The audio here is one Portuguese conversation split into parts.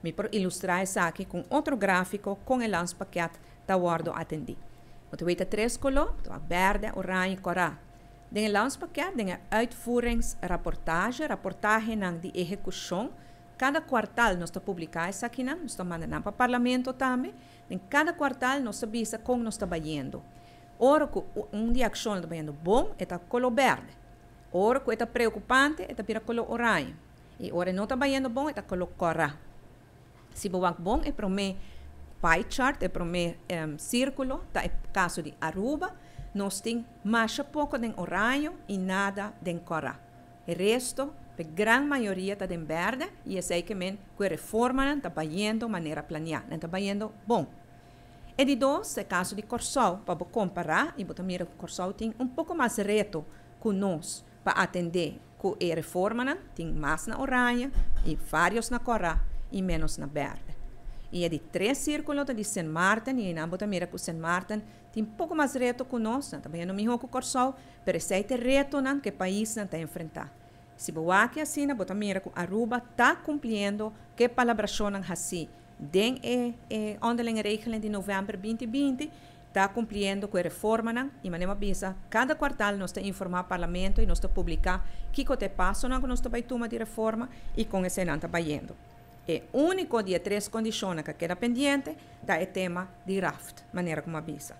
Mi por ilustrar isso aqui com outro gráfico com o lanspakket da guardo atendi. Você vê três cores, verde, oranje e coral. Den lanspakket, den rapportage de execução. Cada quartal nós publicamos isso aqui, nós estamos mandando para o parlamento também. Em cada quartal nós avisa como nós estamos indo. Ora que de ação está indo bom, é a cor verde. Ora que é preocupante, é a cor oranje. E ora não está indo bom, é a cor coral. Se você bom, é para mim pie chart, é para mim círculo, tá? É caso de Aruba, nós temos mais pouco de oranje e nada de coral. O resto, a grande maioria está em verde, e é aí que a reforma está indo de maneira planeada, está indo bom. E de dois, é caso de Corsol, para comparar, e você mira que o Corsol tem pouco mais reto que nós, para atender com a reforma, tem mais na oranje, e vários na coral, e menos na verde. E é de três círculos de St. Martin, e na você mira que o St. Martin tem pouco mais reto que nós, também não melhor que o Corsol, mas esse é o reto que o país está enfrentando. Se você aqui assim, você mira que Aruba está cumprindo que palabração assim, den onderlinge regeling de novembro 2020, está cumprindo com a reforma, e manema bisa, cada quartal nós temos informar o parlamento e nós temos publicar que te passa que nós temos tomar de reforma e com esse não está indo. E único de três condições que queda pendente é o tema de raft, maneira como avisa.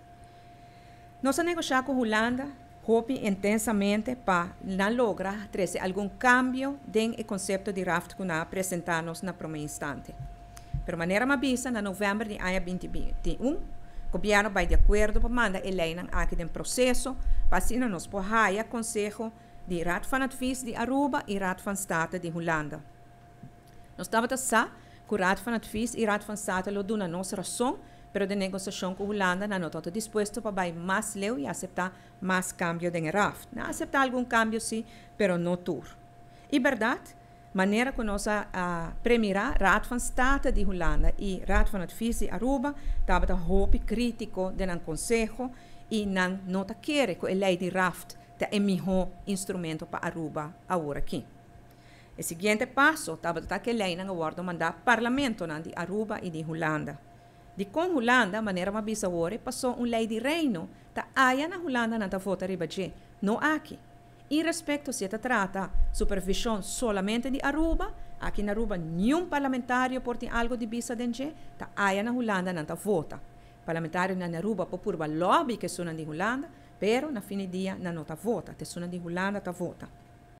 Nós negociamos com a Holanda, hope intensamente para lograr trazer algum cambio no conceito de raft que nós apresentamos na primeira instante. Pero maneira ma bisa, na novembro de 2021, o governo vai de acordo para mandar lei aqui de processo, para assim nós podemos Conselho de Raad van Advies de Aruba e Raad van State de Holanda. Nós estamos sa que o Raad van Advies e Raad van State lo dão a nossa razão, pero de negociação com Holanda não está disposto para ir mais leu e aceitar mais cambio de RAF. Não aceitar algum cambio sim, pero não tudo. E verdade, maneira que nós premirar Raad van State de Holanda e Raad van Advies de Aruba, estava a hope crítico de um conselho e não quer que a lei de raft é o melhor instrumento para Aruba agora aqui. O seguinte passo estava que a lei não guarda mandar parlamento de Aruba e de Holanda. De com Holanda, maneira uma bisa agora, passou uma lei de reino, tá aí na Holanda não está vota ribaje, não aqui. E respeito se trata supervisão solamente de Aruba, aqui na Aruba nenhum parlamentário pode algo de bisa dentro, tá aí na Holanda não está vota. Parlamentário na Aruba por lobby que são de Holanda, pero na fim do dia não está vota, te são de Holanda tá vota.